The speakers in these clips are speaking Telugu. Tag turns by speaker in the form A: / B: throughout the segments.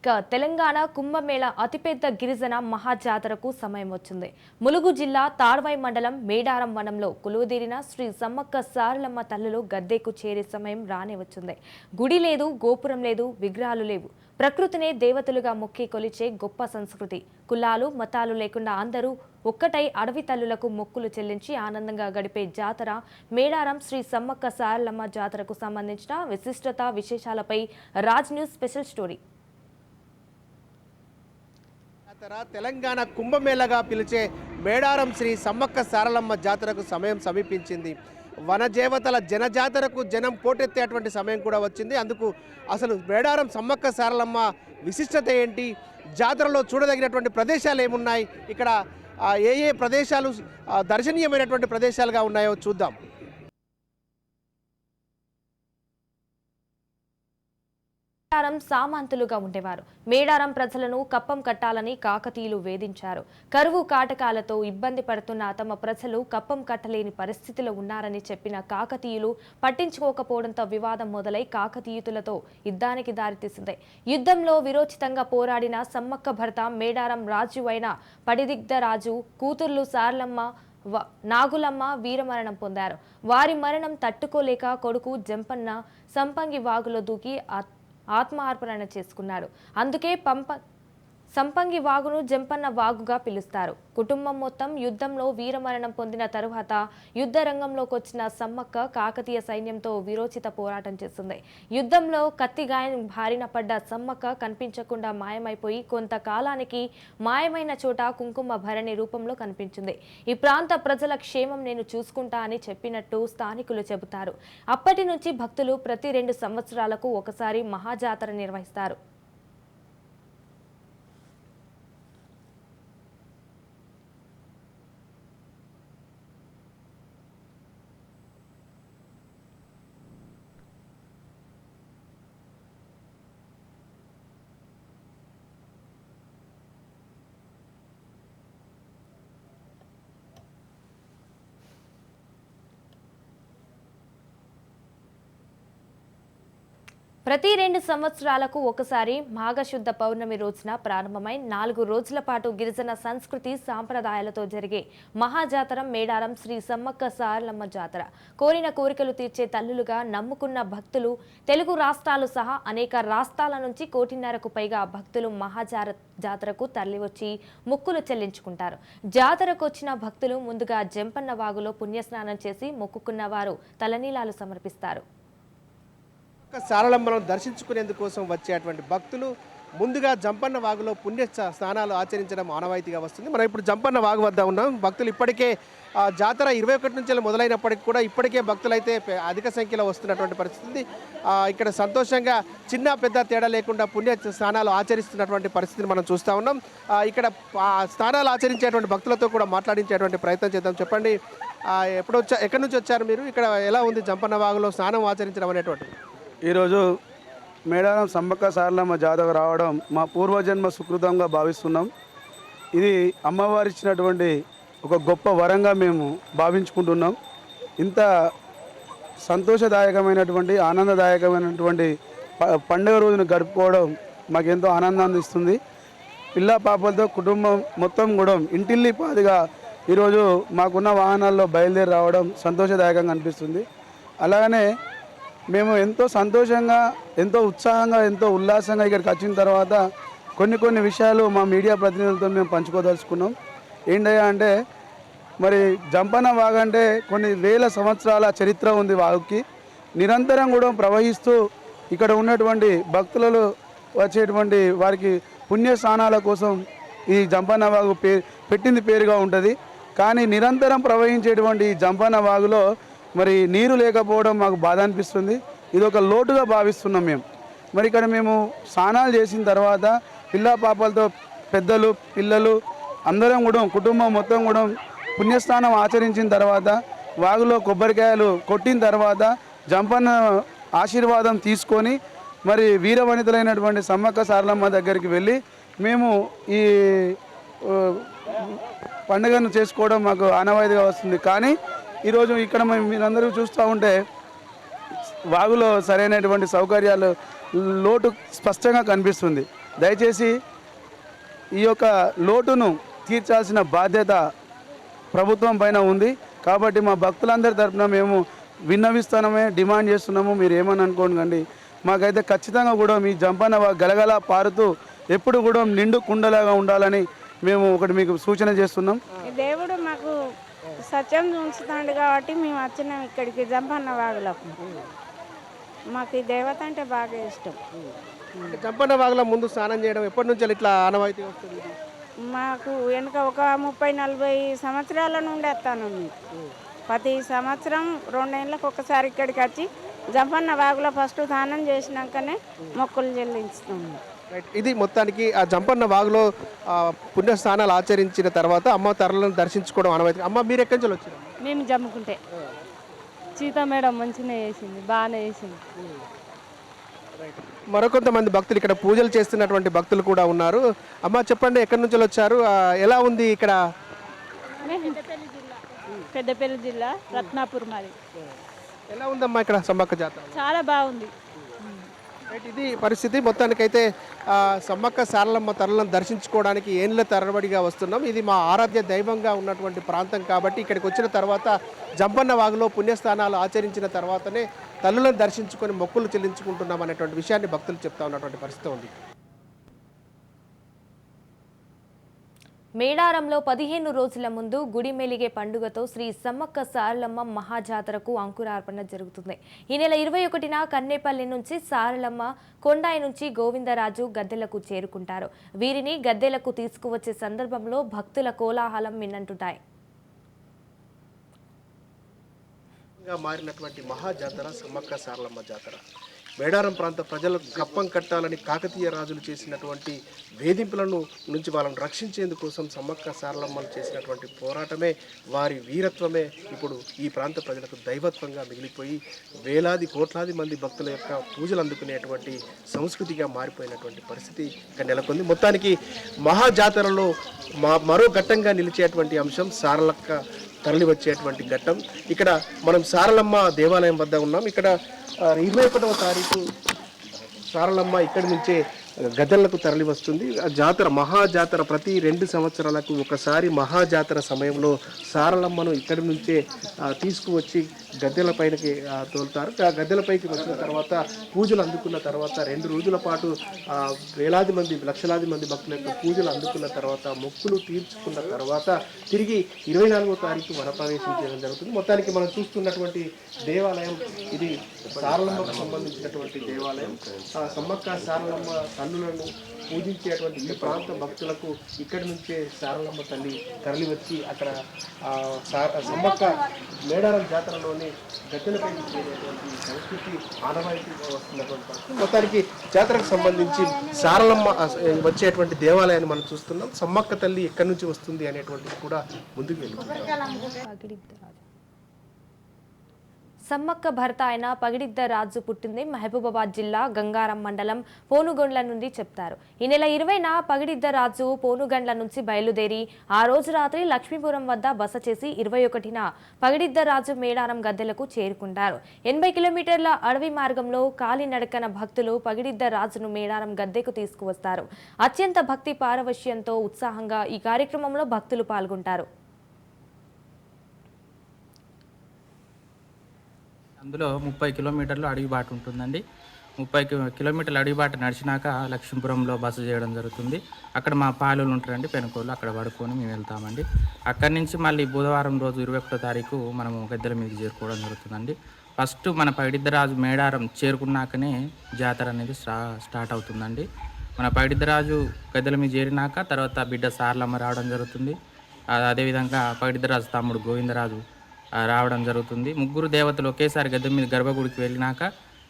A: తెలంగాణ కుంభమేళ అతిపెద్ద గిరిజన మహాజాతరకు సమయం వచ్చింది. ములుగు జిల్లా తాడ్వాయి మండలం మేడారం వనంలో కొలువుదీరిన శ్రీ సమ్మక్క సారలమ్మ తల్లులు గద్దెకు చేరే సమయం రానే వచ్చింది. గుడి లేదు, గోపురం లేదు, విగ్రహాలు లేవు. ప్రకృతినే దేవతలుగా మొక్కి కొలిచే గొప్ప సంస్కృతి. కులాలు మతాలు లేకుండా అందరూ ఒక్కటై అడవి తల్లులకు మొక్కులు చెల్లించి ఆనందంగా గడిపే జాతర మేడారం శ్రీ సమ్మక్క సారలమ్మ జాతరకు సంబంధించిన విశిష్టత విశేషాలపై Raj news special story.
B: Telangana కుంభమేళగా పిలిచే మేడారం శ్రీ సమ్మక్క సారలమ్మ జాతరకు సమయం సమీపించింది. వనదేవతల జనజాతరకు జనం పోటెత్తేటువంటి సమయం కూడా వచ్చింది. అందుకు అసలు మేడారం సమ్మక్క సారలమ్మ విశిష్టత ఏంటి, జాతరలో చూడదగినటువంటి ప్రదేశాలు ఏమున్నాయి, ఇక్కడ ఏ ప్రదేశాలు దర్శనీయమైనటువంటి ప్రదేశాలుగా ఉన్నాయో చూద్దాం.
A: మేడారం సామంతులుగా ఉండేవారు. మేడారం ప్రజలను కప్పం కట్టాలని కాకతీయులు వేధించారు. కరువు కాటకాలతో ఇబ్బంది పడుతున్న తమ ప్రజలు కప్పం కట్టలేని పరిస్థితిలో ఉన్నారని చెప్పిన కాకతీయులు పట్టించుకోకపోవడంతో వివాదం మొదలై కాకతీయుతులతో యుద్ధానికి దారితీసింది. యుద్ధంలో విరోచితంగా పోరాడిన సమ్మక్క భర్త మేడారం రాజు అయిన పడిదిగ్ధ రాజు కూతుర్లు సారలమ్మ నాగులమ్మ వీరమరణం పొందారు. వారి మరణం తట్టుకోలేక కొడుకు జంపన్న సంపంగి వాగులో దూకి ఆత్మార్పణ చేసుకున్నాడు. అందుకే సంపంగి వాగును జంపన్న వాగుగా పిలుస్తారు. కుటుంబం మొత్తం యుద్ధంలో వీరమరణం పొందిన తరువాత యుద్ధ రంగంలోకి వచ్చిన సమ్మక్క కాకతీయ సైన్యంతో విరోచిత పోరాటం చేస్తుంది. యుద్ధంలో కత్తి గాయం బారిన పడ్డ సమ్మక్క కనిపించకుండా మాయమైపోయి కొంతకాలానికి మాయమైన చోట కుంకుమ భరణి రూపంలో కనిపించింది. ఈ ప్రాంత ప్రజల క్షేమం నేను చూసుకుంటా అని చెప్పినట్టు స్థానికులు చెబుతారు. అప్పటి నుంచి భక్తులు ప్రతి 2 సంవత్సరాలకు ఒకసారి మహాజాతర నిర్వహిస్తారు. ప్రతి 2 సంవత్సరాలకు ఒకసారి మాఘశుద్ధ పౌర్ణమి రోజున ప్రారంభమై 4 రోజుల పాటు గిరిజన సంస్కృతి సాంప్రదాయాలతో జరిగే మహాజాతర మేడారం శ్రీ సమ్మక్క సారలమ్మ జాతర. కోరిన కోరికలు తీర్చే తల్లులుగా నమ్ముకున్న భక్తులు తెలుగు రాష్ట్రాలు సహా అనేక రాష్ట్రాల నుంచి 1.5 పైగా భక్తులు జాతరకు తరలివచ్చి మొక్కులు చెల్లించుకుంటారు. జాతరకు వచ్చిన భక్తులు ముందుగా జంపన్న వాగులో పుణ్యస్నానం చేసి మొక్కుకున్న వారు తలనీలాలు సమర్పిస్తారు.
B: సారలమ్మను దర్శించుకునేందుకోసం వచ్చేటువంటి భక్తులు ముందుగా జంపన్న వాగులో పుణ్య స్నానాలు ఆచరించడం ఆనవాయితీగా వస్తుంది. మనం ఇప్పుడు జంపన్న వాగు వద్ద ఉన్నాం. భక్తులు ఇప్పటికే జాతర 21 నుంచి మొదలైనప్పటికీ కూడా ఇప్పటికే భక్తులైతే అధిక సంఖ్యలో వస్తున్నటువంటి పరిస్థితి. ఇక్కడ సంతోషంగా చిన్న పెద్ద తేడా లేకుండా పుణ్య స్నానాలు ఆచరిస్తున్నటువంటి పరిస్థితిని మనం చూస్తూ ఉన్నాం. ఇక్కడ స్నానాలు ఆచరించేటువంటి భక్తులతో కూడా మాట్లాడించేటువంటి ప్రయత్నం చేద్దాం. చెప్పండి, ఎక్కడి నుంచి వచ్చారు మీరు? ఇక్కడ ఎలా ఉంది జంపన్న వాగులో స్నానం ఆచరించడం అనేటువంటి?
C: ఈరోజు మేడారం సమ్మక్క సారలమ్మ జాతరకు రావడం మా పూర్వజన్మ సుకృతంగా భావిస్తున్నాం. ఇది అమ్మవారి ఇచ్చినటువంటి ఒక గొప్ప వరంగా మేము భావించుకుంటున్నాం. ఇంత సంతోషదాయకమైనటువంటి ఆనందదాయకమైనటువంటి పండుగ రోజును గడుపుకోవడం మాకెంతో ఆనందాన్ని ఇస్తుంది. పిల్ల పాపలతో కుటుంబం మొత్తం కూడా ఇంటిల్లి పాదిగా ఈరోజు మాకున్న వాహనాల్లో బయలుదేరి రావడం సంతోషదాయకంగా అనిపిస్తుంది. అలాగనే మేము ఎంతో సంతోషంగా, ఎంతో ఉత్సాహంగా, ఎంతో ఉల్లాసంగా ఇక్కడికి వచ్చిన తర్వాత కొన్ని విషయాలు మా మీడియా ప్రతినిధులతో మేము పంచుకోదలుచుకున్నాం. ఏంటయ్యా అంటే, మరి జంపన్న వాగు అంటే కొన్ని వేల సంవత్సరాల చరిత్ర ఉంది. వాగుకి నిరంతరం కూడా ప్రవహిస్తూ ఇక్కడ ఉన్నటువంటి భక్తులలో వచ్చేటువంటి వారికి పుణ్య స్నానాల కోసం ఈ జంపన్న వాగు పెట్టింది పేరుగా ఉంటుంది. కానీ నిరంతరం ప్రవహించేటువంటి ఈ జంపన్న వాగులో మరి నీరు లేకపోవడం మాకు బాధ అనిపిస్తుంది. ఇది ఒక లోటుగా భావిస్తున్నాం మేము. మరి ఇక్కడ మేము స్నానాలు చేసిన తర్వాత పిల్ల పాపలతో పెద్దలు పిల్లలు అందరం కూడా కుటుంబం మొత్తం కూడా పుణ్యస్నానం ఆచరించిన తర్వాత వాగులో కొబ్బరికాయలు కొట్టిన తర్వాత జంపన్న ఆశీర్వాదం తీసుకొని మరి వీరవనితలైనటువంటి సమ్మక్క సారలమ్మ దగ్గరికి వెళ్ళి మేము ఈ పండుగను చేసుకోవడం మాకు ఆనవాయితీగా వస్తుంది. కానీ ఈరోజు ఇక్కడ మీరందరూ చూస్తూ ఉంటే వాగులో సరైనటువంటి సౌకర్యాలు లోటు స్పష్టంగా కనిపిస్తుంది. దయచేసి ఈ యొక్క లోటును తీర్చాల్సిన బాధ్యత ప్రభుత్వం పైన ఉంది. కాబట్టి మా భక్తులందరి తరఫున మేము విన్నవిస్తున్నామే, డిమాండ్ చేస్తున్నాము. మీరు ఏమని అనుకోండి, మాకైతే ఖచ్చితంగా కూడా మీ జంపన్న గలగల పారుతూ ఎప్పుడు కూడా నిండు కుండలాగా ఉండాలని మేము ఒకటి మీకు సూచన చేస్తున్నాం.
D: దేవుడు మాకు సత్యం ఉంచుతాడు కాబట్టి మేము వచ్చినాం ఇక్కడికి జంపన్న వాగులకు. మాకు ఈ దేవత అంటే బాగా ఇష్టం.
B: జంపన్న వాగులో ముందు స్నానం చేయడం ఎప్పటి నుంచి ఇట్లా ఆనవాయితీ వస్తుంది?
D: మాకు వెనుక ఒక 30-40 సంవత్సరాల నుండి వస్తాను. ప్రతి సంవత్సరం 2 ఏళ్ళకి ఒకసారి ఇక్కడికి వచ్చి జంపన్న వాగులో ఫస్ట్ స్నానం చేసినాకనే మొక్కులు చెల్లించుతున్నాం.
B: ఇది మొత్తానికి ఆ జంపన్న వాగులో పుణ్యస్నానాలు ఆచరించిన తర్వాత అమ్మ తరలను దర్శించుకోవడం ఆనవాయితీ. అమ్మ మీరు ఎక్కడి నుంచి వచ్చారు?
E: మేము జమ్ముకుంటే సీతా మేడం మంచిగా వేసింది, బాగానే వేసింది.
B: మరికొంతమంది భక్తులు ఇక్కడ పూజలు చేస్తున్నటువంటి భక్తులు కూడా ఉన్నారు. అమ్మ చెప్పండి, ఎక్కడి నుంచి వచ్చారు, ఎలా ఉంది ఇక్కడ?
E: పెద్దపల్లి జిల్లా రత్నాపూర్ మాది.
B: ఎలా ఉందమ్మా ఇక్కడ సమ్మక్క జాతర?
E: చాలా బాగుంది.
B: ఇది పరిస్థితి. మొత్తానికైతే సమ్మక్క సారలమ్మ తరలను దర్శించుకోవడానికి ఏళ్ళ తరబడిగా వస్తున్నాం. ఇది మా ఆరాధ్య దైవంగా ఉన్నటువంటి ప్రాంతం కాబట్టి ఇక్కడికి వచ్చిన తర్వాత జంపన్న వాగులో పుణ్యస్థానాలు ఆచరించిన తర్వాతనే తల్లులను దర్శించుకొని మొక్కులు చెల్లించుకుంటున్నాం అనేటువంటి విషయాన్ని భక్తులు చెప్తా ఉన్నటువంటి పరిస్థితి ఉంది.
A: మేడారంలో 15 రోజుల ముందు గుడి మెలిగే పండుగతో శ్రీ సమ్మక్క సారలమ్మ మహాజాతరకు అంకురార్పణ జరుగుతుంది. ఈ నెల 21న కన్నేపల్లి నుంచి సారలమ్మ, కొండాయి నుంచి గోవిందరాజు గద్దెలకు చేరుకుంటారు. వీరిని గద్దెలకు తీసుకువచ్చే సందర్భంలో భక్తుల కోలాహలం మిన్నంటుటాయి.
B: మారినటువంటి మహాజాతర సమ్మక్క సారలమ్మ జాతర. మేడారం ప్రాంత ప్రజలకు కప్పం కట్టాలని కాకతీయ రాజులు చేసినటువంటి వేధింపులను నుంచి వాళ్ళని రక్షించేందుకోసం సమ్మక్క సారలమ్మలు చేసినటువంటి పోరాటమే, వారి వీరత్వమే ఇప్పుడు ఈ ప్రాంత ప్రజలకు దైవత్వంగా మిగిలిపోయి వేలాది కోట్లాది మంది భక్తుల యొక్క పూజలు అందుకునేటువంటి సంస్కృతిగా మారిపోయినటువంటి పరిస్థితి ఇక్కడ నెలకొంది. మొత్తానికి మహాజాతరలో మరో ఘట్టంగా నిలిచేటువంటి అంశం సారలక్క తరలి వచ్చేటువంటి ఘట్టం. ఇక్కడ మనం సారలమ్మ దేవాలయం వద్ద ఉన్నాం. ఇక్కడ 21వ తారీఖు సారలమ్మ ఇక్కడి నుంచే గద్దెలకు తరలి వస్తుంది. జాతర మహాజాతర ప్రతి 2 సంవత్సరాలకు ఒకసారి మహాజాతర సమయంలో సారలమ్మను ఇక్కడి నుంచే తీసుకువచ్చి గద్దెలపైనకి తోలుతారు. ఆ గద్దెలపైకి వచ్చిన తర్వాత పూజలు అందుకున్న తర్వాత 2 రోజుల పాటు వేలాది మంది లక్షలాది మంది భక్తుల యొక్క పూజలు అందుకున్న తర్వాత మొక్కులు తీర్చుకున్న తర్వాత తిరిగి 24వ తారీఖు వనప్రవేశం చేయడం జరుగుతుంది. మొత్తానికి మనం చూస్తున్నటువంటి దేవాలయం ఇది సారలమ్మకు సంబంధించినటువంటి దేవాలయం. సమ్మక్క సారలమ్మ తల్లులను పూజించేటువంటి ఈ ప్రాంత భక్తులకు ఇక్కడి నుంచే సారలమ్మ తల్లి తరలి వచ్చి అక్కడ సమ్మక్క మేడారం జాతరలోని గద్దెలపై చేరేటువంటి సంస్కృతి ఆనవాయితీగా వస్తున్నటువంటి పరిస్థితి. మొత్తానికి జాతరకు సంబంధించి సారలమ్మ వచ్చేటువంటి దేవాలయాన్ని మనం చూస్తున్నాం. సమ్మక్క తల్లి ఎక్కడి నుంచి వస్తుంది అనేటువంటిది కూడా ముందుకు వెళ్తుంది.
A: సమ్మక్క భర్త అయిన పగిడిద్ద రాజు పుట్టింది మహబూబాబాద్ జిల్లా గంగారం మండలం పోనుగొండ్ల నుండి చెప్తారు. ఈ నెల 20న పగిడిద్ద రాజు పోనుగండ్ల నుంచి బయలుదేరి ఆ రోజు రాత్రి లక్ష్మీపురం వద్ద బస చేసి 21న పగిడిద్ద రాజు మేడారం గద్దెలకు చేరుకుంటారు. 80 కిలోమీటర్ల అడవి మార్గంలో కాలినడకన భక్తులు పగిడిద్ద రాజును మేడారం గద్దెకు తీసుకువస్తారు. అత్యంత భక్తి పారవశ్యంతో ఉత్సాహంగా ఈ కార్యక్రమంలో భక్తులు పాల్గొంటారు.
F: అందులో 30 కిలోమీటర్లు అడవి బాట ఉంటుందండి. 30 కిలోమీటర్ల అడవి బాట నడిచినాక లక్ష్మీపురంలో బస చేయడం జరుగుతుంది. అక్కడ మా పాలు ఉంటారండి, పెనుకోళ్ళు, అక్కడ పడుకొని మేము వెళ్తామండి. అక్కడి నుంచి మళ్ళీ బుధవారం రోజు 21వ తారీఖు మనము గద్దెల మీదకి చేరుకోవడం జరుగుతుందండి. ఫస్ట్ మన పగిడిద్దరాజు మేడారం చేరుకున్నాకనే జాతర అనేది స్టార్ట్ అవుతుందండి. మన పగిడిద్దరాజు గద్దెల మీద చేరినాక తర్వాత బిడ్డ సారలమ్మ రావడం జరుగుతుంది. అదేవిధంగా పగిడిద్దరాజు తమ్ముడు గోవిందరాజు రావడం జరుగుతుంది. ముగ్గురు దేవతలు ఒకేసారి గద్దె మీద గర్భగుడికి వెళ్ళినాక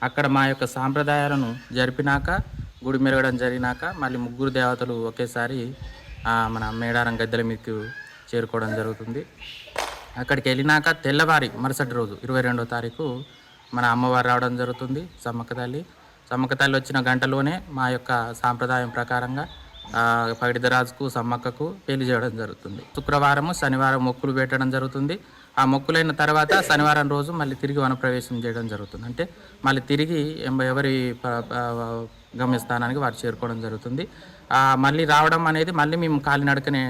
F: అక్కడ మా యొక్క సాంప్రదాయాలను జరిపినాక గుడి మెరగడం జరిగినాక మళ్ళీ ముగ్గురు దేవతలు ఒకేసారి మన మేడారం గద్దెల మీదకి చేరుకోవడం జరుగుతుంది. అక్కడికి వెళ్ళినాక తెల్లవారి మరుసటి రోజు 22వ తారీఖు మన అమ్మవారు రావడం జరుగుతుంది. సమ్మక్క తల్లి వచ్చిన గంటలోనే మా యొక్క సాంప్రదాయం ప్రకారంగా పగిడిద్దరాజుకు సమ్మక్కకు పెళ్లి చేయడం జరుగుతుంది. శుక్రవారము శనివారం మొక్కులు పెట్టడం జరుగుతుంది. ఆ మొక్కులైన తర్వాత శనివారం రోజు మళ్ళీ తిరిగి వనప్రవేశం చేయడం జరుగుతుంది. అంటే మళ్ళీ తిరిగి ఎవరి గమ్యస్థానానికి వారు చేరుకోవడం జరుగుతుంది. మళ్ళీ రావడం అనేది మళ్ళీ మేము కాలినడకనే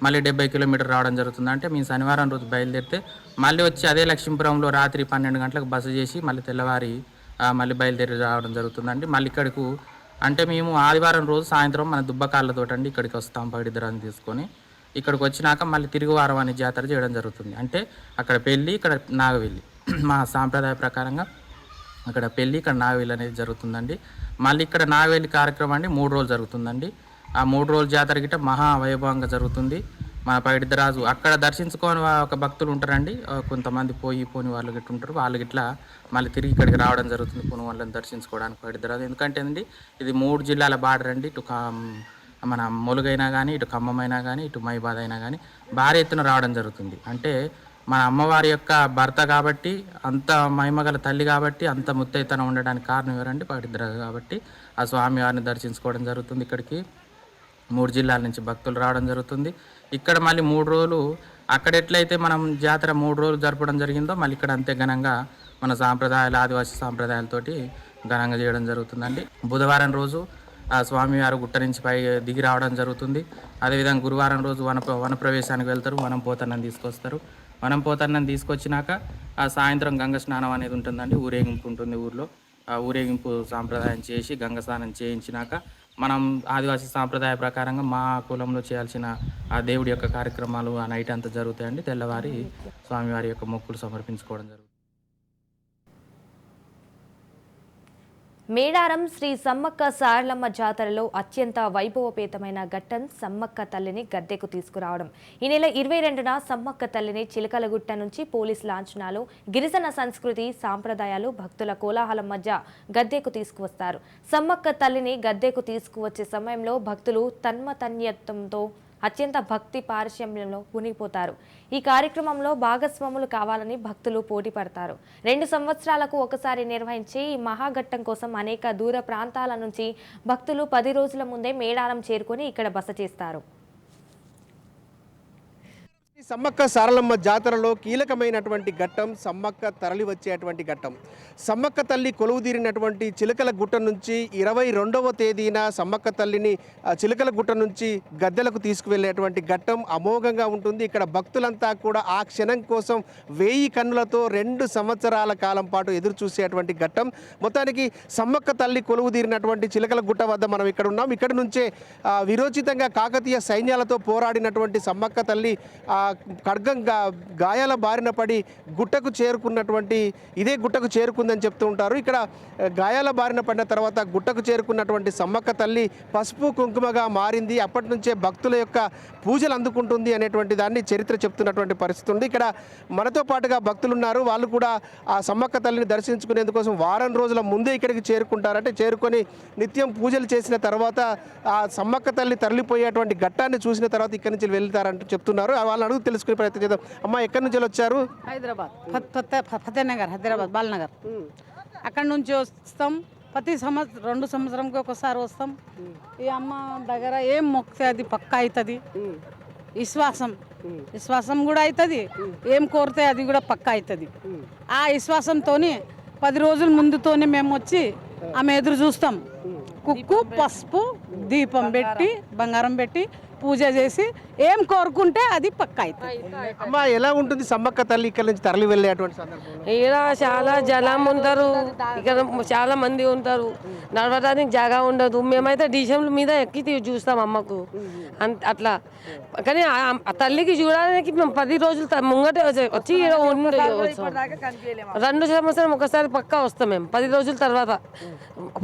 F: మళ్ళీ 70 కిలోమీటర్ రావడం జరుగుతుంది. అంటే మేము శనివారం రోజు బయలుదేరితే మళ్ళీ వచ్చి అదే లక్ష్మీపురంలో రాత్రి 12 గంటలకు బస చేసి మళ్ళీ తెల్లవారి మళ్ళీ బయలుదేరి రావడం జరుగుతుందండి. మళ్ళీ ఇక్కడికి అంటే మేము ఆదివారం రోజు సాయంత్రం మన దుబ్బకాళ్ళతోటండి ఇక్కడికి వస్తాం పగిడిద్దరాన్ని తీసుకొని. ఇక్కడికి వచ్చినాక మళ్ళీ తిరుగు వారం అనే జాతర చేయడం జరుగుతుంది. అంటే అక్కడ పెళ్ళి, ఇక్కడ నాగవెల్లి. మా సాంప్రదాయ ప్రకారంగా అక్కడ పెళ్ళి, ఇక్కడ నాగవెల్లి అనేది జరుగుతుందండి. మళ్ళీ ఇక్కడ నాగవెల్లి కార్యక్రమం అండి 3 రోజులు జరుగుతుందండి. ఆ 3 రోజుల జాతర గిట్ట మహా వైభవంగా జరుగుతుంది. మన పైడిద్దరాజు అక్కడ దర్శించుకొని ఒక భక్తులు ఉంటారండి, కొంతమంది పోని వాళ్ళు గిట్ట ఉంటారు. వాళ్ళు గిట్లా మళ్ళీ తిరిగి ఇక్కడికి రావడం జరుగుతుంది పోని వాళ్ళని దర్శించుకోవడానికి పైడిద్దరాజు. ఎందుకంటే అండి ఇది 3 జిల్లాల బార్డర్ అండి. ఇటు మన ములుగైనా కానీ, ఇటు ఖమ్మమైనా కానీ, ఇటు మైబాద్ అయినా కానీ భారీ ఎత్తున రావడం జరుగుతుంది. అంటే మన అమ్మవారి యొక్క భర్త కాబట్టి, అంత మహిమగల తల్లి కాబట్టి, అంత ముత్తైతనం ఉండడానికి కారణం ఎవరండి? పైడిద్దరాజు కాబట్టి ఆ స్వామివారిని దర్శించుకోవడం జరుగుతుంది. ఇక్కడికి 3 జిల్లాల నుంచి భక్తులు రావడం జరుగుతుంది. ఇక్కడ మళ్ళీ 3 రోజులు అక్కడ ఎట్లయితే మనం జాతర 3 రోజులు జరపడం జరిగిందో మళ్ళీ ఇక్కడ అంతే ఘనంగా మన సాంప్రదాయాలు, ఆదివాసీ సాంప్రదాయాలతోటి ఘనంగా చేయడం జరుగుతుందండి. బుధవారం రోజు ఆ స్వామివారు గుట్ట నుంచి పై దిగి రావడం జరుగుతుంది. అదేవిధంగా గురువారం రోజు వనప్రవేశానికి వెళ్తారు, వనం పోతన్నం తీసుకొస్తారు. వనం పోతన్నం తీసుకొచ్చినాక ఆ సాయంత్రం గంగ స్నానం అనేది ఉంటుందండి. ఊరేగింపు ఉంటుంది ఊర్లో. ఆ ఊరేగింపు సాంప్రదాయం చేసి గంగ స్నానం చేయించినాక మనం ఆదివాసీ సాంప్రదాయ ప్రకారంగా మా కులంలో చేయాల్సిన ఆ దేవుడి యొక్క కార్యక్రమాలు ఆ నైట్ అంతా జరుగుతాయండి. తెల్లవారి స్వామివారి యొక్క మొక్కులు సమర్పించుకోవడం జరుగుతుంది.
A: మేడారం శ్రీ సమ్మక్క సారలమ్మ జాతరలో అత్యంత వైభవపేతమైన ఘట్టం సమ్మక్క తల్లిని గద్దెకు తీసుకురావడం. ఈ నెల 22న సమ్మక్క తల్లిని చిలకలగుట్ట నుంచి పోలీస్ లాంఛనాలు, గిరిజన సంస్కృతి సాంప్రదాయాలు, భక్తుల కోలాహలం మధ్య గద్దెకు తీసుకువస్తారు. సమ్మక్క తల్లిని గద్దెకు తీసుకువచ్చే సమయంలో భక్తులు తన్మతన్యత్వంతో అత్యంత భక్తి పారశమ్యంలో మునిగిపోతారు. ఈ కార్యక్రమంలో భాగస్వాములు కావాలని భక్తులు పోటీ పడతారు. 2 సంవత్సరాలకు ఒకసారి నిర్వహించే ఈ మహాఘట్టం కోసం అనేక దూర ప్రాంతాల నుంచి భక్తులు 10 రోజుల ముందే మేడారం చేరుకొని ఇక్కడ బస చేస్తారు.
B: సమ్మక్క సారలమ్మ జాతరలో కీలకమైనటువంటి ఘట్టం సమ్మక్క తరలి వచ్చేటువంటి ఘట్టం. సమ్మక్క తల్లి కొలువుదీరినటువంటి చిలకల గుట్ట నుంచి 22వ తేదీన సమ్మక్క తల్లిని చిలకల గుట్ట నుంచి గద్దెలకు తీసుకువెళ్ళేటువంటి ఘట్టం అమోఘంగా ఉంటుంది. ఇక్కడ భక్తులంతా కూడా ఆ క్షణం కోసం 1000 కన్నులతో 2 సంవత్సరాల కాలం పాటు ఎదురు చూసేటువంటి ఘట్టం. మొత్తానికి సమ్మక్క తల్లి కొలువుదీరినటువంటి చిలకల గుట్ట వద్ద మనం ఇక్కడ ఉన్నాం. ఇక్కడ నుంచే విరోచితంగా కాకతీయ సైన్యాలతో పోరాడినటువంటి సమ్మక్క తల్లి ఖడ్గం గాయాల బారిన పడి గుట్టకు చేరుకున్నటువంటి ఇదే గుట్టకు చేరుకుందని చెప్తూ ఉంటారు. ఇక్కడ గాయాల బారిన పడిన తర్వాత గుట్టకు చేరుకున్నటువంటి సమ్మక్క తల్లి పసుపు కుంకుమగా మారింది. అప్పటి నుంచే భక్తుల యొక్క పూజలు అందుకుంటుంది అనేటువంటి దాన్ని చరిత్ర చెప్తున్నటువంటి పరిస్థితి ఉంది. ఇక్కడ మనతో పాటుగా భక్తులు ఉన్నారు. వాళ్ళు కూడా ఆ సమ్మక్క తల్లిని దర్శించుకునేందుకోసం వారం రోజుల ముందే ఇక్కడికి చేరుకుంటారంటే చేరుకొని నిత్యం పూజలు చేసిన తర్వాత ఆ సమ్మక్క తల్లి తరలిపోయేటువంటి ఘట్టాన్ని చూసిన తర్వాత ఇక్కడి నుంచి వెళ్తారంటూ చెప్తున్నారు. వాళ్ళని అడుగు తెలుసుకునే ప్రయత్నం చేద్దాం. అమ్మ, ఎక్కడి నుంచి వచ్చారు?
G: హైదరాబాద్, ఫతేనగర్, హైదరాబాద్ బాలనగర్. అక్కడ నుంచి వస్తాం. ప్రతి 2 సంవత్సరంకి ఒకసారి వస్తాం. ఈ అమ్మ దగ్గర ఏం మొక్కితే అది పక్కా అవుతుంది. విశ్వాసం కూడా అవుతుంది. ఏం కోరితే అది కూడా పక్కా అవుతుంది. ఆ విశ్వాసంతో 10 రోజుల ముందుతోనే మేము వచ్చి ఆమె ఎదురు చూస్తాం. కుక్కు, పసుపు, దీపం పెట్టి, బంగారం పెట్టి పూజ చేసి ఏం కోరుకుంటే అది పక్కా అవుతుంది.
B: అమ్మ, ఎలా ఉంటుంది సమ్మక్క తల్లి ఇక్కడ నుంచి తరలి వెళ్ళేటువంటి సందర్భం?
E: ఇక్కడ చాలా జనం ఉంటారు, ఇక్కడ చాలా మంది ఉంటారు, నడవడానికి జాగా ఉండదు. మేమైతే డిషంల మీద ఎక్కి చూస్తాం అమ్మకు అట్లా. కానీ ఆ తల్లికి చూడడానికి మేము 10 రోజులు ముంగటే వచ్చి 2 సంవత్సరం ఒకసారి పక్కా వస్తాం. మేము 10 రోజుల తర్వాత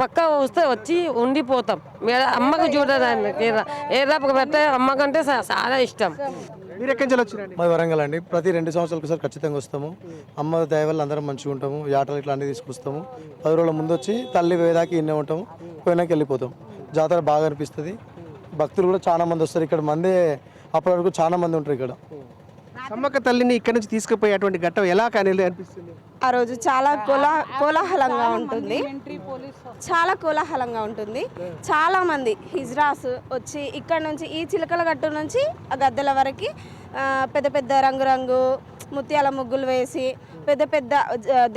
E: పక్కా వస్తే వచ్చి ఉండిపోతాం. అమ్మకు చూడడానికి పెట్టే అమ్మకంటే చాలా ఇష్టం.
B: మీరు ఎక్కడి నుంచి వచ్చిరండి?
H: మాది వరంగల్ అండి. ప్రతి 2 సంవత్సరాలకు ఒకసారి ఖచ్చితంగా వస్తాము. అమ్మ దయ వల్ల అందరం మంచిగా ఉంటాము. యాటలు ఇట్లా అన్నీ తీసుకొస్తాము. 10 రోజుల ముందు వచ్చి తల్లి వేదాకి ఇన్నే ఉంటాము. పోయినాక వెళ్ళిపోతాం. జాతర బాగా అనిపిస్తుంది. భక్తులు కూడా చాలా మంది వస్తారు. ఇక్కడ మందే అప్పటి వరకు చాలా మంది ఉంటారు ఇక్కడ.
B: సమ్మక్క తల్లిని ఇక్కడ నుంచి తీసుకుపోయేటువంటి ఘట్టం ఎలా కానీ అనిపిస్తుంది?
I: ఆ రోజు చాలా కోలాహలంగా ఉంటుంది. చాలా మంది హిజ్రాస్ వచ్చి ఇక్కడ నుంచి ఈ చిలకల గట్టు నుంచి ఆ గద్దెల వరకు పెద్ద పెద్ద రంగురంగు ముత్యాల ముగ్గులు వేసి పెద్ద పెద్ద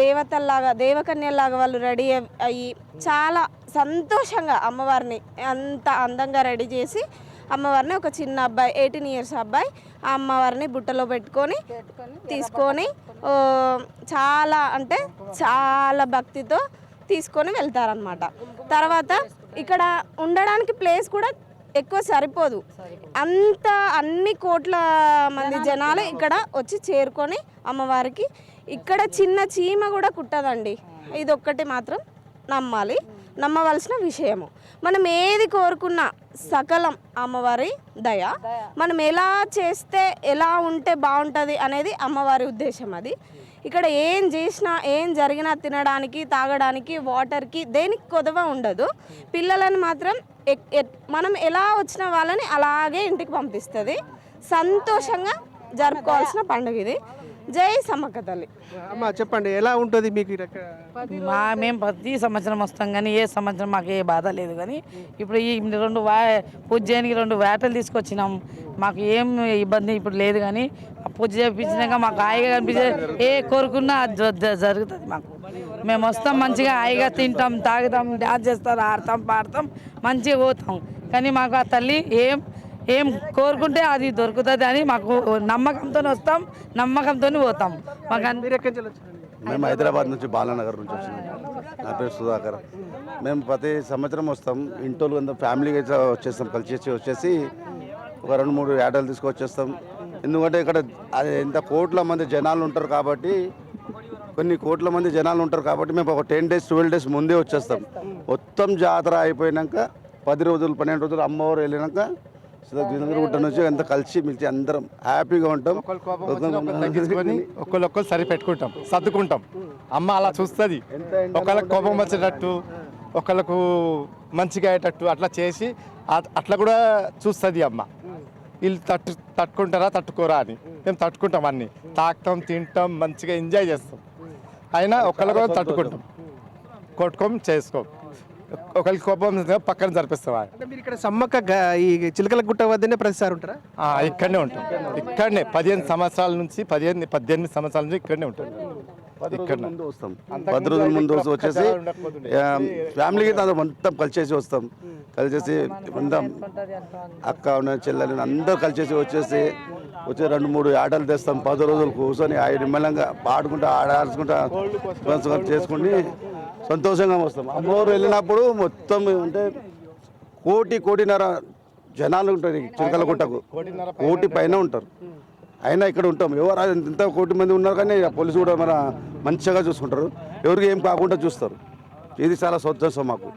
I: దేవతల్లాగా దేవకన్యల్లాగా వాళ్ళు రెడీ అయ్యి చాలా సంతోషంగా అమ్మవారిని అంత అందంగా రెడీ చేసి అమ్మవారిని ఒక చిన్న అబ్బాయి 18 ఇయర్స్ అబ్బాయి ఆ అమ్మవారిని బుట్టలో పెట్టుకొని తీసుకొని చాలా అంటే చాలా భక్తితో తీసుకొని వెళ్తారనమాట. తర్వాత ఇక్కడ ఉండడానికి ప్లేస్ కూడా ఎక్కువ సరిపోదు, అంత అన్ని కోట్ల మంది జనాలు ఇక్కడ వచ్చి చేరుకొని అమ్మవారికి ఇక్కడ చిన్న చీమ కూడా కుట్టదండి. ఇది ఒక్కటి మాత్రం నమ్మవలసిన విషయము. మనం ఏది కోరుకున్నా సకలం అమ్మవారి దయ. మనం ఎలా చేస్తే ఎలా ఉంటే బాగుంటుంది అనేది అమ్మవారి ఉద్దేశం. అది ఇక్కడ ఏం చేసినా ఏం జరిగినా తినడానికి తాగడానికి వాటర్కి దేనికి కొదవ ఉండదు. పిల్లలను మాత్రం మనం ఎలా వచ్చిన వాళ్ళని అలాగే ఇంటికి పంపిస్తుంది. సంతోషంగా జరుపుకోవాల్సిన పండుగ ఇది. జై సమ్మక్క తల్లి.
B: అమ్మ చెప్పండి, ఎలా ఉంటుంది మీకు?
G: మేము ప్రతి సంవత్సరం వస్తాం కానీ ఏ సంవత్సరం మాకు ఏ బాధ లేదు. కానీ ఇప్పుడు ఈ పూజ చేయడానికి 2 వేటలు తీసుకొచ్చినాం. మాకు ఏం ఇబ్బంది ఇప్పుడు లేదు. కానీ పూజ చేయించినాక మాకు హాయిగా కనిపించే ఏ కోరుకున్నా జరుగుతుంది మాకు. మేము వస్తాం మంచిగా హాయిగా తింటాం తాగుతాం డ్యాన్స్ చేస్తాం ఆడతాం పాడతాం మంచిగా పోతాం. కానీ మాకు ఆ తల్లి ఏం కోరుకుంటే అది దొరుకుతుంది అని మాకు నమ్మకంతో వస్తాం, నమ్మకంతో పోతాం.
C: మేము హైదరాబాద్ నుంచి బాలానగర్ నుంచి వచ్చినాం. నా పేరు సుధాకర్. మేము ప్రతి సంవత్సరం వస్తాం. ఇంట్లో అంతా ఫ్యామిలీగా వచ్చేస్తాం. కలిసి వచ్చేసి ఒక 2-3 ఏటలు తీసుకొచ్చేస్తాం. ఎందుకంటే ఇక్కడ అది ఎంత కోట్ల మంది జనాలు ఉంటారు కాబట్టి కొన్ని కోట్ల మంది జనాలు ఉంటారు కాబట్టి మేము ఒక 10 days 12 days ముందే వచ్చేస్తాం. మొత్తం జాతర అయిపోయినాక 10 రోజులు 12 రోజులు అమ్మవారు వెళ్ళినాక గుట్ట నుంచి అంతా కలిసి మిలిచి అందరం హ్యాపీగా ఉంటాం.
H: తగ్గించుకొని ఒకళ్ళొక్కరు సరి పెట్టుకుంటాం, సర్దుకుంటాం. అమ్మ అలా చూస్తుంది. ఒకళ్ళకి కోపం వచ్చేటట్టు ఒకళ్ళకు మంచిగా అయ్యేటట్టు అట్లా చేసి అట్లా కూడా చూస్తుంది అమ్మ. వీళ్ళు తట్టుకుంటారా తట్టుకోరా అని. మేము తట్టుకుంటాం, అన్నీ తాగుతాం తింటాం మంచిగా ఎంజాయ్ చేస్తాం. అయినా ఒకళ్ళ తట్టుకుంటాం, కొట్టుకోం చేసుకోం. ఒకరికి కోపం పక్కన జరిపిస్తాం.
B: అంటే మీరు ఇక్కడ సమ్మక్క ఈ చిలకల గుట్ట వద్దనే ప్రతిసారి ఉంటారా?
H: ఇక్కడనే ఉంటాం. ఇక్కడనే 15 సంవత్సరాల నుంచి 18 సంవత్సరాల నుంచి ఇక్కడనే ఉంటాం. ఇక్కడ
C: వస్తాం 10 రోజుల ముందు వచ్చేసి ఫ్యామిలీకి మొత్తం కలిసేసి వస్తాం. కలిసేసి మొత్తం అక్క చెల్లెలు అందరూ కలిసేసి వచ్చి 2-3 ఆటలు తెస్తాం. 10 రోజులు కూర్చొని నిమ్మలంగా పాడుకుంటా ఆడాల్చుకుంటా చేసుకుని సంతోషంగా వస్తాం. అమ్మవారు వెళ్ళినప్పుడు మొత్తం అంటే 1.5 జనాలు ఉంటారు. చిలకల గుట్టకు 1 కోటి పైన ఉంటారు. అయినా ఇక్కడ ఉంటాం. ఎవరు ఎంత 1 కోటి మంది ఉన్నారు కానీ పోలీసు కూడా మన మంచిగా చూసుకుంటారు. ఎవరికి ఏం కాకుండా చూస్తారు. ఇది చాలా సంతోషం మాకు.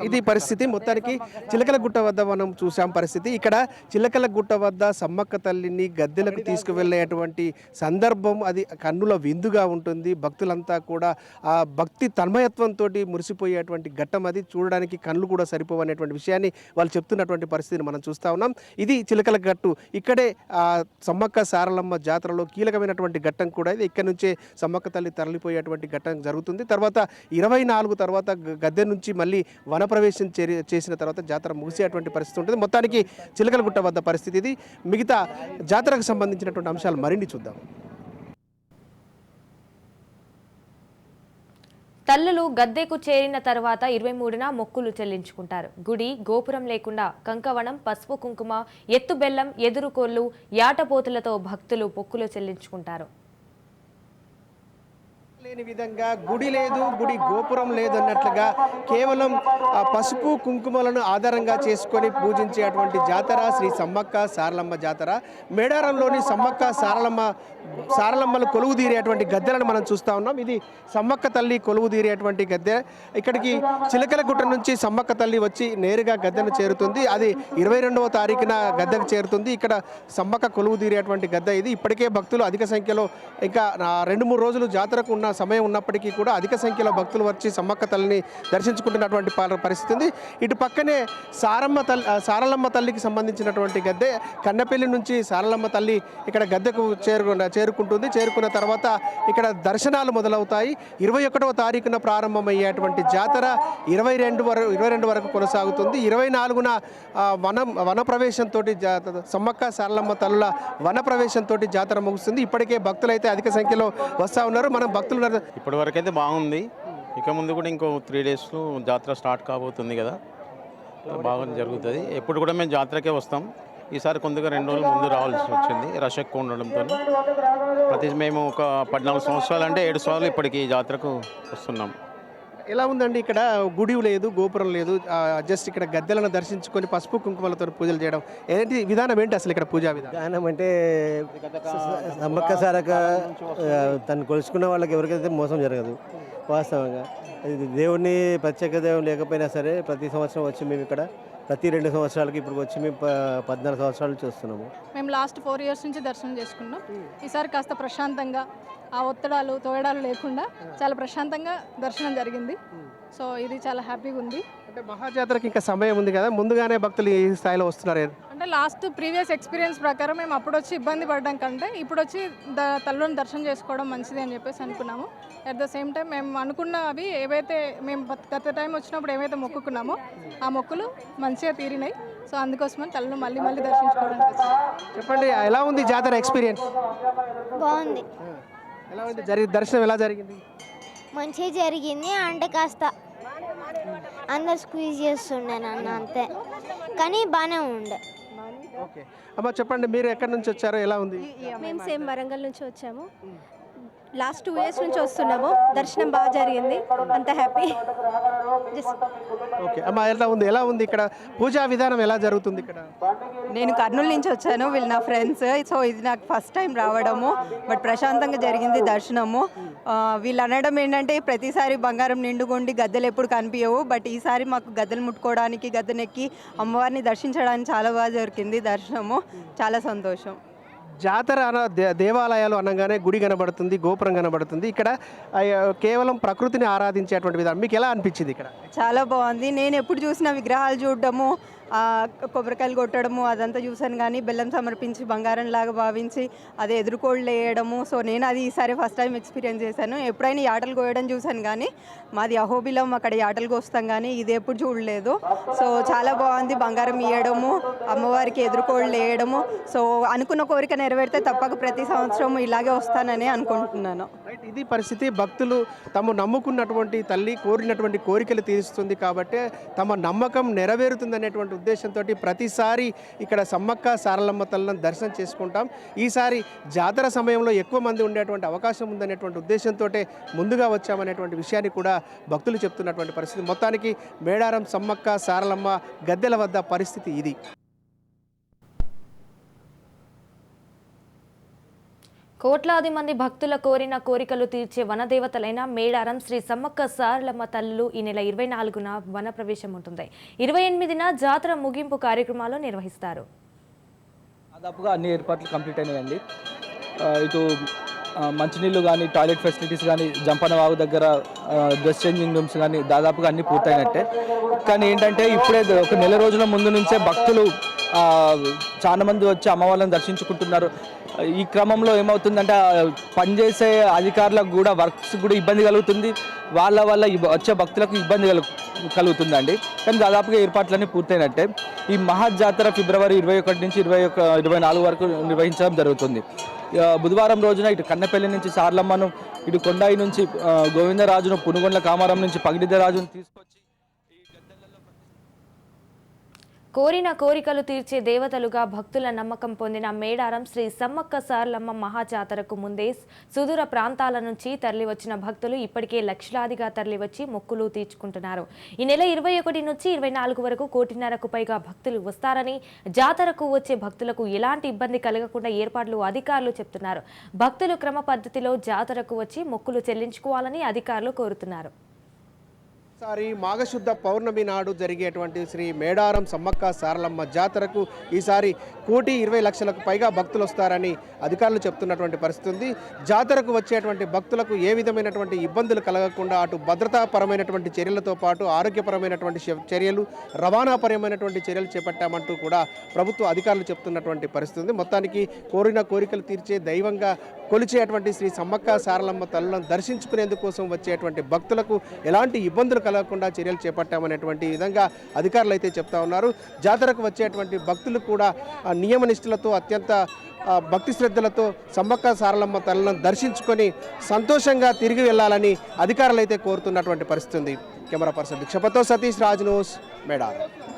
B: ఇది పరిస్థితి. మొత్తానికి చిలకల గుట్ట వద్ద మనం చూసాం పరిస్థితి. ఇక్కడ చిలకల గుట్ట వద్ద సమ్మక్క తల్లిని గద్దెలకు తీసుకువెళ్ళేటువంటి సందర్భం అది కన్నుల విందుగా ఉంటుంది. భక్తులంతా కూడా ఆ భక్తి తన్మయత్వంతో మురిసిపోయేటువంటి ఘట్టం అది. చూడడానికి కళ్ళు కూడా సరిపోవు అనేటువంటి విషయాన్ని వాళ్ళు చెప్తున్నటువంటి పరిస్థితిని మనం చూస్తూ ఉన్నాం. ఇది చిలకల గట్టు. ఇక్కడే సమ్మక్క సారలమ్మ జాతరలో కీలకమైనటువంటి ఘట్టం కూడా ఇది. ఇక్కడ నుంచే సమ్మక్క తల్లి తరలిపోయేటువంటి ఘట్టం జరుగుతుంది. తర్వాత 24 తర్వాత గద్దె నుంచి మళ్ళీ వనప్రవేశం చేసిన తర్వాత జాతర ముగిసేటువంటి పరిస్థితి ఉంటుంది. మొత్తానికి చిలకలగుట్ట వద్ద పరిస్థితి ఇది. మిగతా జాతరకు సంబంధించినటువంటి అంశాలు మరిన్ని చూద్దాం.
A: తల్లులు గద్దెకు చేరిన తర్వాత 23న మొక్కులు చెల్లించుకుంటారు. గుడి గోపురం లేకుండా కంకవనం పసుపు కుంకుమ ఎత్తు బెల్లం ఎదురుకోళ్లు యాటపోతులతో భక్తులు మొక్కులు చెల్లించుకుంటారు.
B: లేని విధంగా గుడి లేదు, గుడి గోపురం లేదు అన్నట్లుగా కేవలం పసుపు కుంకుమలను ఆధారంగా చేసుకొని పూజించేటువంటి జాతర శ్రీ సమ్మక్క సారలమ్మ జాతర. మేడారంలోని సమ్మక్క సారలమ్మలు కొలువు తీరేటువంటి గద్దెలను మనం చూస్తూ ఉన్నాం. ఇది సమ్మక్క తల్లి కొలువు తీరేటువంటి గద్దె. ఇక్కడికి చిలకల గుట్ట నుంచి సమ్మక్క తల్లి వచ్చి నేరుగా గద్దెను చేరుతుంది. అది 22వ తారీఖున గద్దెకు చేరుతుంది. ఇక్కడ సమ్మక్క కొలువు తీరేటువంటి గద్దె ఇది. ఇప్పటికే భక్తులు అధిక సంఖ్యలో ఇంకా 2-3 రోజులు జాతరకు ఉన్న సమయం ఉన్నప్పటికీ కూడా అధిక సంఖ్యలో భక్తులు వచ్చి సమ్మక్క తల్లిని దర్శించుకుంటున్నటువంటి పరిస్థితి ఉంది. ఇటు పక్కనే సారలమ్మ తల్లికి సంబంధించినటువంటి గద్దె కన్నపల్లి నుంచి సారలమ్మ తల్లి ఇక్కడ గద్దెకు చేరుకుంటుంది. చేరుకున్న తర్వాత ఇక్కడ దర్శనాలు మొదలవుతాయి. 21వ తారీఖున ప్రారంభమయ్యేటువంటి జాతర 22 వరకు కొనసాగుతుంది. 24న వనప్రవేశంతో సమ్మక్క సారలమ్మ తల్లుల వనప్రవేశంతో జాతర ముగుస్తుంది. ఇప్పటికే భక్తులు అయితే అధిక సంఖ్యలో వస్తూ ఉన్నారు. మనం భక్తులు
J: ఇప్పటి వరకు అయితే బాగుంది. ఇక ముందు కూడా ఇంకో 3 డేస్లో జాతర స్టార్ట్ కాబోతుంది కదా, బాగా జరుగుతుంది. ఎప్పుడు కూడా మేము జాతరకే వస్తాం. ఈసారి కొంతగా 2 రోజులు ముందు రావాల్సి వచ్చింది రష్ ఎక్కువ ఉండడంతో. మేము ఒక 14 సంవత్సరాలు అంటే 7 సంవత్సరాలు ఇప్పటికి జాతరకు వస్తున్నాం.
B: ఎలా ఉందండి? ఇక్కడ గుడి లేదు, గోపురం లేదు, జస్ట్ ఇక్కడ గద్దెలను దర్శించుకొని పసుపు కుంకుమలతో పూజలు చేయడం ఏంటి విధానం ఏంటి అసలు ఇక్కడ పూజా
K: విధానం అంటే సమ్మక్క సారక్క తను కొలుసుకున్న వాళ్ళకి ఎవరికైతే మోసం జరగదు. వాస్తవంగా దేవుడిని ప్రత్యేక దేవుడు లేకపోయినా సరే ప్రతి సంవత్సరం వచ్చి మేము ఇక్కడ ప్రతి 2 సంవత్సరాలకి ఇప్పుడు వచ్చి మేము 14 సంవత్సరాలు చూస్తున్నాము.
L: మేము లాస్ట్ 4 ఇయర్స్ నుంచి దర్శనం చేసుకున్నాం. ఈసారి కాస్త ప్రశాంతంగా ఆ ఒత్తడాలు తోయడాలు లేకుండా చాలా ప్రశాంతంగా దర్శనం జరిగింది. సో ఇది చాలా హ్యాపీగా ఉంది.
B: అంటే మహాజాతరకి ఇంకా సమయం ఉంది కదా, ముందుగానే భక్తులు ఈ స్థాయిలో వస్తున్నారు.
L: అంటే లాస్ట్ ప్రీవియస్ ఎక్స్పీరియన్స్ ప్రకారం మేము అప్పుడు వచ్చి ఇబ్బంది పడడం కంటే ఇప్పుడు వచ్చి తల్లులను దర్శనం చేసుకోవడం మంచిది అని చెప్పేసి అనుకున్నాము. అట్ ద సేమ్ టైం మేము అనుకున్నవి ఏవైతే మేము గత టైం వచ్చినప్పుడు ఏవైతే మొక్కుకున్నామో ఆ మొక్కులు మంచిగా తీరినాయి. సో అందుకోసమని తల్లును మళ్ళీ దర్శించుకోవడానికి వచ్చాము.
B: చెప్పండి, ఎలా ఉంది జాతర ఎక్స్పీరియన్స్?
M: బాగుంది.
B: ఎలా ఉంది దర్శనం ఎలా జరిగింది?
M: మంచిగా జరిగింది. అంటే కాస్త అందరు స్క్వీజ్ చేస్తుండే నన్ను అంతే, కానీ బాగానే ఉండే.
B: ఓకే అమ్మ, చెప్పండి మీరు ఎక్కడి నుంచి వచ్చారో, ఎలా ఉంది?
N: మేము సేమ్ వరంగల్ నుంచి వచ్చాము. లాస్ట్ 2 ఇయర్స్ నుంచి వస్తున్నాము. దర్శనం బాగా జరిగింది, అంత హ్యాపీ.
B: ఓకే అమ్మ, ఎలా ఉంది ఇక్కడ పూజా విధానం ఎలా జరుగుతుంది ఇక్కడ?
O: నేను కర్నూలు నుంచి వచ్చాను, వీళ్ళు నా ఫ్రెండ్స్. సో ఇది నాకు ఫస్ట్ టైం రావడము, బట్ ప్రశాంతంగా జరిగింది దర్శనము. వీళ్ళు అనడం ఏంటంటే ప్రతిసారి బంగారం నిండుగొండి గద్దెలు ఎప్పుడు కనిపించవు, బట్ ఈసారి మాకు గద్దెలు ముట్టుకోవడానికి గద్దెనెక్కి అమ్మవారిని దర్శించడానికి చాలా బాగా జరిగింది దర్శనము. చాలా సంతోషం.
B: జాతర దేవాలయాలు అనగానే గుడి కనబడుతుంది, గోపురం కనబడుతుంది. ఇక్కడ కేవలం ప్రకృతిని ఆరాధించేటువంటి విధానం మీకు ఎలా అనిపించింది ఇక్కడ?
O: చాలా బాగుంది. నేను ఎప్పుడు చూసిన విగ్రహాలు చూడడము, కొబ్బరికాయలు కొట్టడము అదంతా చూశాను, కానీ బెల్లం సమర్పించి బంగారం లాగా భావించి అది ఎదురుకోళ్ళు వేయడము. సో నేను అది ఈసారి ఫస్ట్ టైం ఎక్స్పీరియన్స్ చేశాను. ఎప్పుడైనా యాటలు కోయడం చూశాను, కానీ మాది అహోబిలం, అక్కడ యాటలు కోస్తాం, కానీ ఇది ఎప్పుడు చూడలేదు. సో చాలా బాగుంది. బంగారం ఇవ్వడము, అమ్మవారికి ఎదురుకోళ్ళు వేయడము. సో అనుకున్న కోరిక నెరవేరితే తప్పక ప్రతి సంవత్సరం ఇలాగే వస్తానని అనుకుంటున్నాను.
B: ఇది పరిస్థితి. భక్తులు తాము నమ్ముకున్నటువంటి తల్లి కోరినటువంటి కోరికలు తీరుస్తుంది కాబట్టి తమ నమ్మకం నెరవేరుతుంది అనేటువంటి ఉద్దేశంతో ప్రతిసారి ఇక్కడ సమ్మక్క సారలమ్మ తల్లిని దర్శనం చేసుకుంటాం. ఈసారి జాతర సమయంలో ఎక్కువ మంది ఉండేటువంటి అవకాశం ఉందనేటువంటి ఉద్దేశంతో ముందుగా వచ్చామనేటువంటి విషయాన్ని కూడా భక్తులు చెప్తున్నటువంటి పరిస్థితి. మొత్తానికి మేడారం సమ్మక్క సారలమ్మ గద్దెల వద్ద పరిస్థితి ఇది.
A: కోట్లాది మంది భక్తుల కోరిన కోరికలు తీర్చే వనదేవతలైన మేడారం శ్రీ సమ్మక్క సారలమ్మ తల్లులు ఈ నెల 24న వనప్రవేశం ఉంటుంది. 28న జాతర ముగింపు కార్యక్రమాలు నిర్వహిస్తారు.
P: దాదాపుగా అన్ని ఏర్పాట్లు కంప్లీట్ అయినాయండి. ఇటు మంచినీళ్ళు కానీ, టాయిలెట్ ఫెసిలిటీస్ కానీ, జంపన వాగు దగ్గర డ్రెస్ చేంజింగ్ రూమ్స్ కానీ దాదాపుగా అన్నీ పూర్తయినట్టే. కానీ ఏంటంటే ఇప్పుడే ఒక నెల రోజుల ముందు నుంచే భక్తులు చాలా మంది వచ్చి అమ్మవారిని దర్శించుకుంటున్నారు. ఈ క్రమంలో ఏమవుతుందంటే పనిచేసే అధికారులకు కూడా వర్క్స్ కూడా ఇబ్బంది కలుగుతుంది, వాళ్ళ వల్ల వచ్చే భక్తులకు ఇబ్బంది కలుగుతుందండి. కానీ దాదాపుగా ఏర్పాట్లన్నీ పూర్తయినట్టే. ఈ మహాజాతర ఫిబ్రవరి 21 నుంచి 24 వరకు నిర్వహించడం జరుగుతుంది. బుధవారం రోజున ఇటు కన్నపల్లి నుంచి సార్లమ్మను, ఇటు కొండాయి నుంచి గోవిందరాజును, పునుగొండ్ల కామారం నుంచి పగిడిద్దరాజును తీసుకొచ్చి
A: కోరిన కోరికలు తీర్చే దేవతలుగా భక్తుల నమ్మకం పొందిన మేడారం శ్రీ సమ్మక్క సారలమ్మ మహాజాతరకు ముందే సుదూర ప్రాంతాల నుంచి తరలివచ్చిన భక్తులు ఇప్పటికే లక్షలాదిగా తరలివచ్చి మొక్కులు తీర్చుకుంటున్నారు. ఈ నెల 21 నుంచి 24 వరకు 1.5 పైగా భక్తులు వస్తారని, జాతరకు వచ్చే భక్తులకు ఎలాంటి ఇబ్బంది కలగకుండా ఏర్పాట్లు అధికారులు చెప్తున్నారు. భక్తులు క్రమ పద్ధతిలో జాతరకు వచ్చి మొక్కులు చెల్లించుకోవాలని అధికారులు కోరుతున్నారు.
B: ఈసారి మాఘశుద్ధ పౌర్ణమి నాడు జరిగేటువంటి శ్రీ మేడారం సమ్మక్క సారలమ్మ జాతరకు ఈసారి 1,20,00,000కు పైగా భక్తులు వస్తారని అధికారులు చెప్తున్నటువంటి పరిస్థితి ఉంది. జాతరకు వచ్చేటువంటి భక్తులకు ఏ విధమైనటువంటి ఇబ్బందులు కలగకుండా అటు భద్రతాపరమైనటువంటి చర్యలతో పాటు ఆరోగ్యపరమైనటువంటి చర్యలు, రవాణాపరమైనటువంటి చర్యలు చేపట్టామంటూ కూడా ప్రభుత్వ అధికారులు చెప్తున్నటువంటి పరిస్థితి ఉంది. మొత్తానికి కోరిన కోరికలు తీర్చే దైవంగా కొలిచేటువంటి శ్రీ సమ్మక్క సారలమ్మ తల్లులను దర్శించుకునేందుకోసం వచ్చేటువంటి భక్తులకు ఎలాంటి ఇబ్బందులు కలగకుండా చర్యలు చేపట్టామనేటువంటి విధంగా అధికారులు అయితే చెప్తా ఉన్నారు. జాతరకు వచ్చేటువంటి భక్తులు కూడా నియమనిష్టలతో అత్యంత భక్తి శ్రద్ధలతో సమ్మక్క సారలమ్మ తల్లులను దర్శించుకొని సంతోషంగా తిరిగి వెళ్ళాలని అధికారులు అయితే కోరుతున్నటువంటి పరిస్థితి ఉంది. కెమెరా పర్సన్ భిక్షపతో సతీష్ రాజ్ న్యూస్ మేడారం.